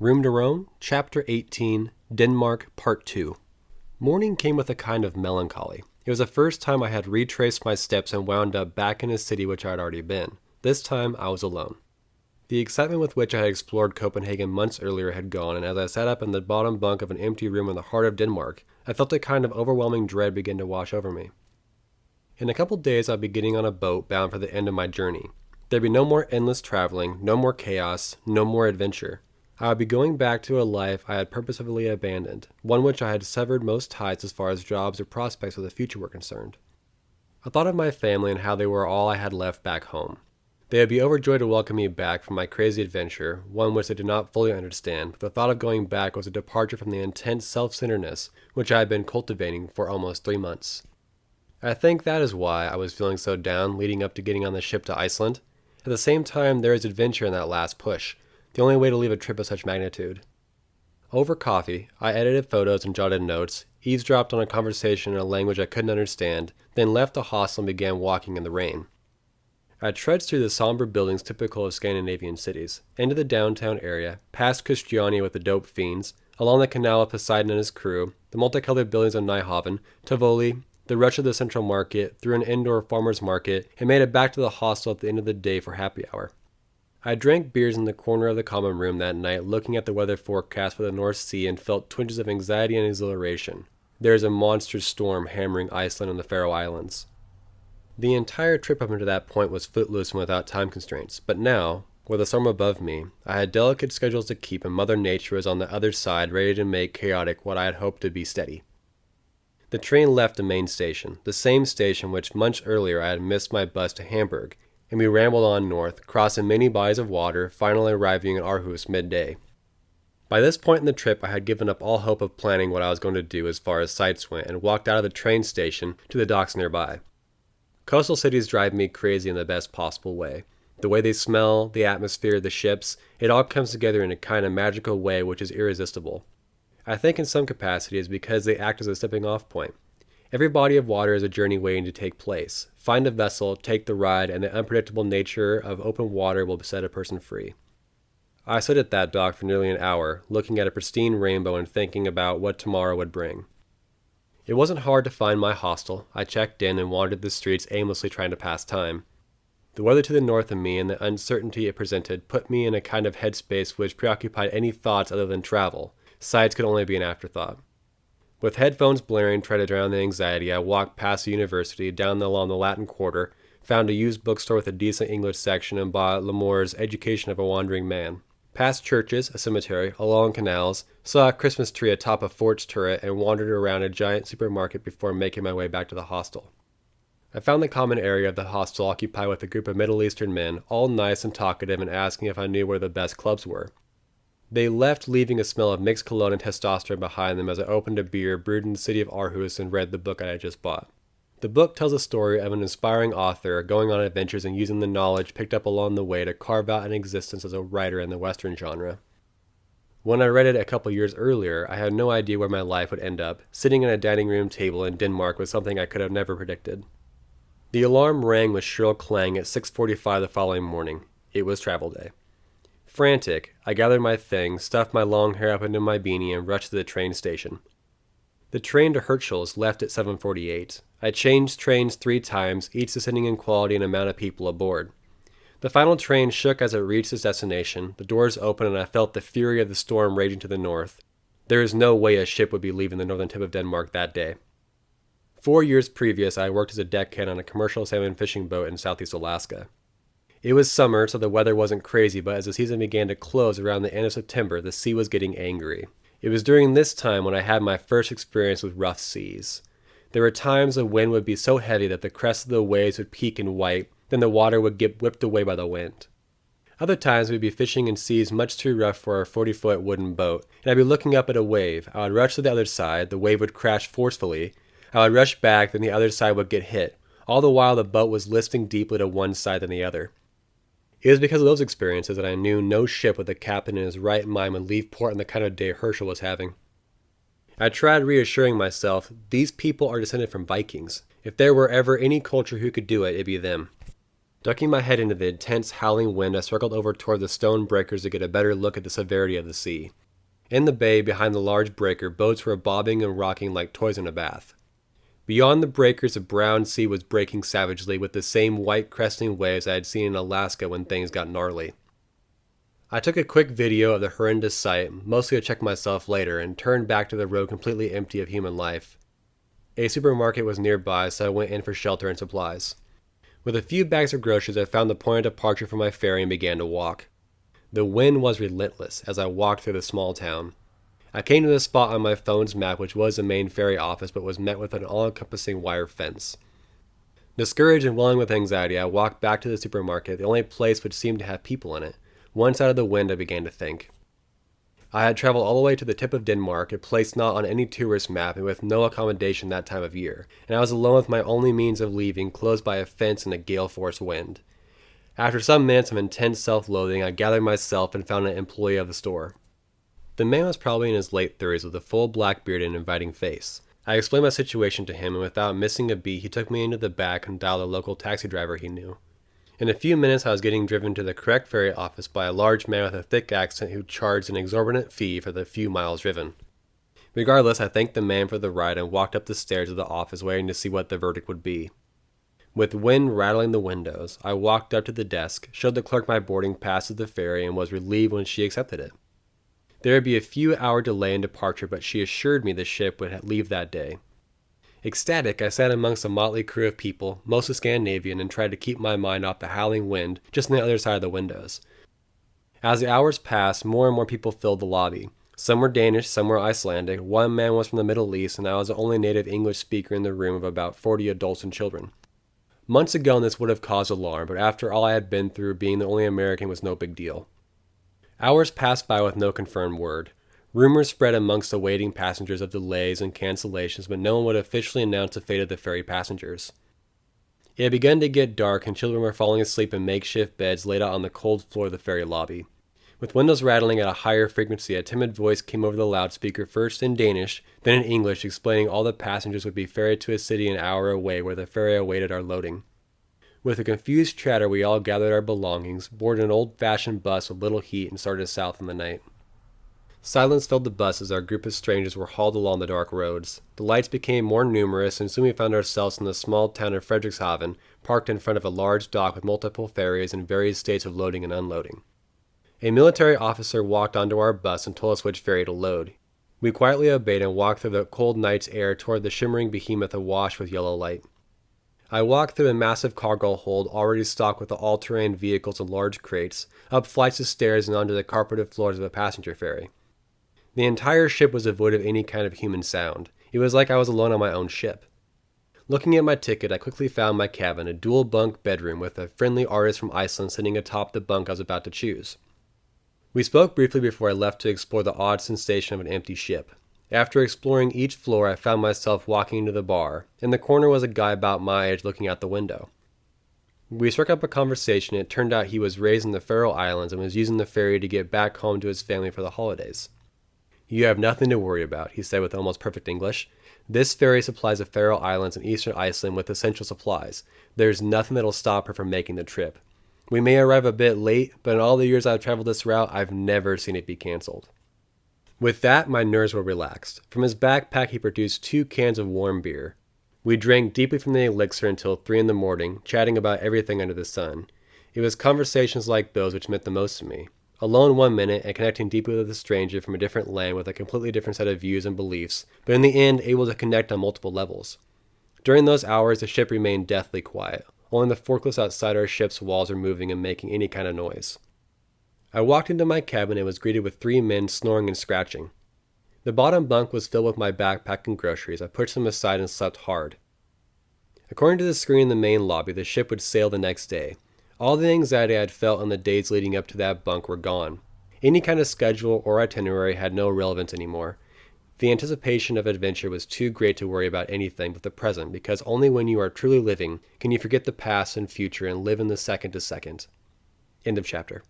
Room to Roam, Chapter 18, Denmark, Part 2. Morning came with a kind of melancholy. It was the first time I had retraced my steps and wound up back in a city which I had already been. This time, I was alone. The excitement with which I had explored Copenhagen months earlier had gone, and as I sat up in the bottom bunk of an empty room in the heart of Denmark, I felt a kind of overwhelming dread begin to wash over me. In a couple days, I'd be getting on a boat bound for the end of my journey. There'd be no more endless traveling, no more chaos, no more adventure. I would be going back to a life I had purposefully abandoned, one which I had severed most ties as far as jobs or prospects for the future were concerned. I thought of my family and how they were all I had left back home. They would be overjoyed to welcome me back from my crazy adventure, one which they did not fully understand, but the thought of going back was a departure from the intense self-centeredness which I had been cultivating for almost 3 months. I think that is why I was feeling so down leading up to getting on the ship to Iceland. At the same time, there is adventure in that last push, the only way to leave a trip of such magnitude. Over coffee, I edited photos and jotted notes, eavesdropped on a conversation in a language I couldn't understand, then left the hostel and began walking in the rain. I trudged through the somber buildings typical of Scandinavian cities, into the downtown area, past Christiania with the dope fiends, along the canal of Poseidon and his crew, the multicolored buildings of Nyhavn, Tivoli, the rush of the central market, through an indoor farmer's market, and made it back to the hostel at the end of the day for happy hour. I drank beers in the corner of the common room that night, looking at the weather forecast for the North Sea, and felt twinges of anxiety and exhilaration. There is a monstrous storm hammering Iceland and the Faroe Islands. The entire trip up until that point was footloose and without time constraints, but now, with the storm above me, I had delicate schedules to keep, and Mother Nature was on the other side, ready to make chaotic what I had hoped to be steady. The train left the main station, the same station which months earlier I had missed my bus to Hamburg, and we rambled on north, crossing many bodies of water, finally arriving in Aarhus midday. By this point in the trip, I had given up all hope of planning what I was going to do as far as sights went, and walked out of the train station to the docks nearby. Coastal cities drive me crazy in the best possible way. The way they smell, the atmosphere, the ships, it all comes together in a kind of magical way which is irresistible. I think in some capacity it is because they act as a stepping off point. Every body of water is a journey waiting to take place. Find a vessel, take the ride, and the unpredictable nature of open water will set a person free. I stood at that dock for nearly an hour, looking at a pristine rainbow and thinking about what tomorrow would bring. It wasn't hard to find my hostel. I checked in and wandered the streets aimlessly trying to pass time. The weather to the north of me and the uncertainty it presented put me in a kind of headspace which preoccupied any thoughts other than travel. Sights could only be an afterthought. With headphones blaring, trying to drown the anxiety, I walked past the university, along the Latin Quarter, found a used bookstore with a decent English section, and bought Lamore's Education of a Wandering Man. Past churches, a cemetery, along canals, saw a Christmas tree atop a fort's turret, and wandered around a giant supermarket before making my way back to the hostel. I found the common area of the hostel occupied with a group of Middle Eastern men, all nice and talkative, and asking if I knew where the best clubs were. They left, leaving a smell of mixed cologne and testosterone behind them as I opened a beer brewed in the city of Aarhus and read the book I had just bought. The book tells a story of an inspiring author going on adventures and using the knowledge picked up along the way to carve out an existence as a writer in the Western genre. When I read it a couple years earlier, I had no idea where my life would end up. Sitting at a dining room table in Denmark was something I could have never predicted. The alarm rang with shrill clang at 6:45 the following morning. It was travel day. Frantic, I gathered my things, stuffed my long hair up into my beanie, and rushed to the train station. The train to Hirtshals left at 7:48. I changed trains 3 times, each descending in quality and amount of people aboard. The final train shook as it reached its destination. The doors opened and I felt the fury of the storm raging to the north. There is no way a ship would be leaving the northern tip of Denmark that day. 4 years previous, I worked as a deckhand on a commercial salmon fishing boat in southeast Alaska. It was summer, so the weather wasn't crazy, but as the season began to close around the end of September, the sea was getting angry. It was during this time when I had my first experience with rough seas. There were times the wind would be so heavy that the crests of the waves would peak and white, then the water would get whipped away by the wind. Other times we'd be fishing in seas much too rough for our 40-foot wooden boat, and I'd be looking up at a wave. I would rush to the other side, the wave would crash forcefully. I would rush back, then the other side would get hit. All the while the boat was listing deeply to one side than the other. It was because of those experiences that I knew no ship with a captain in his right mind would leave port on the kind of day Hirtshals was having. I tried reassuring myself, these people are descended from Vikings. If there were ever any culture who could do it, it'd be them. Ducking my head into the intense howling wind, I circled over toward the stone breakers to get a better look at the severity of the sea. In the bay behind the large breaker, boats were bobbing and rocking like toys in a bath. Beyond the breakers, a brown sea was breaking savagely with the same white cresting waves I had seen in Alaska when things got gnarly. I took a quick video of the horrendous sight, mostly to check myself later, and turned back to the road completely empty of human life. A supermarket was nearby, so I went in for shelter and supplies. With a few bags of groceries, I found the point of departure for my ferry and began to walk. The wind was relentless as I walked through the small town. I came to the spot on my phone's map which was the main ferry office but was met with an all-encompassing wire fence. Discouraged and welling with anxiety, I walked back to the supermarket, the only place which seemed to have people in it. Once out of the wind, I began to think. I had traveled all the way to the tip of Denmark, a place not on any tourist map and with no accommodation that time of year, and I was alone with my only means of leaving, closed by a fence and a gale-force wind. After some minutes of intense self-loathing, I gathered myself and found an employee of the store. The man was probably in his late 30s with a full black beard and inviting face. I explained my situation to him, and without missing a beat, he took me into the back and dialed a local taxi driver he knew. In a few minutes, I was getting driven to the correct ferry office by a large man with a thick accent who charged an exorbitant fee for the few miles driven. Regardless, I thanked the man for the ride and walked up the stairs of the office waiting to see what the verdict would be. With wind rattling the windows, I walked up to the desk, showed the clerk my boarding pass of the ferry, and was relieved when she accepted it. There would be a few-hour delay in departure, but she assured me the ship would leave that day. Ecstatic, I sat amongst a motley crew of people, mostly Scandinavian, and tried to keep my mind off the howling wind just on the other side of the windows. As the hours passed, more and more people filled the lobby. Some were Danish, some were Icelandic, one man was from the Middle East, and I was the only native English speaker in the room of about 40 adults and children. Months ago this would have caused alarm, but after all I had been through, being the only American was no big deal. Hours passed by with no confirmed word. Rumors spread amongst the waiting passengers of delays and cancellations, but no one would officially announce the fate of the ferry passengers. It had begun to get dark, and children were falling asleep in makeshift beds laid out on the cold floor of the ferry lobby. With windows rattling at a higher frequency, a timid voice came over the loudspeaker, first in Danish, then in English, explaining all the passengers would be ferried to a city an hour away where the ferry awaited our loading. With a confused chatter, we all gathered our belongings, boarded an old-fashioned bus with little heat, and started south in the night. Silence filled the bus as our group of strangers were hauled along the dark roads. The lights became more numerous, and soon we found ourselves in the small town of Frederikshavn, parked in front of a large dock with multiple ferries in various states of loading and unloading. A military officer walked onto our bus and told us which ferry to load. We quietly obeyed and walked through the cold night's air toward the shimmering behemoth awash with yellow light. I walked through a massive cargo hold already stocked with the all-terrain vehicles and large crates, up flights of stairs and onto the carpeted floors of a passenger ferry. The entire ship was devoid of any kind of human sound. It was like I was alone on my own ship. Looking at my ticket, I quickly found my cabin, a dual-bunk bedroom with a friendly artist from Iceland sitting atop the bunk I was about to choose. We spoke briefly before I left to explore the odd sensation of an empty ship. After exploring each floor, I found myself walking into the bar. In the corner was a guy about my age looking out the window. We struck up a conversation, and it turned out he was raised in the Faroe Islands and was using the ferry to get back home to his family for the holidays. "You have nothing to worry about," he said with almost perfect English. "This ferry supplies the Faroe Islands and eastern Iceland with essential supplies. There's nothing that'll stop her from making the trip. We may arrive a bit late, but in all the years I've traveled this route, I've never seen it be canceled." With that, my nerves were relaxed. From his backpack, he produced 2 cans of warm beer. We drank deeply from the elixir until 3 in the morning, chatting about everything under the sun. It was conversations like those which meant the most to me. Alone one minute and connecting deeply with a stranger from a different land with a completely different set of views and beliefs, but in the end able to connect on multiple levels. During those hours, the ship remained deathly quiet. Only the forklifts outside our ship's walls were moving and making any kind of noise. I walked into my cabin and was greeted with 3 men snoring and scratching. The bottom bunk was filled with my backpack and groceries. I pushed them aside and slept hard. According to the screen in the main lobby, the ship would sail the next day. All the anxiety I had felt in the days leading up to that bunk were gone. Any kind of schedule or itinerary had no relevance anymore. The anticipation of adventure was too great to worry about anything but the present, because only when you are truly living can you forget the past and future and live in the second to second. End of chapter.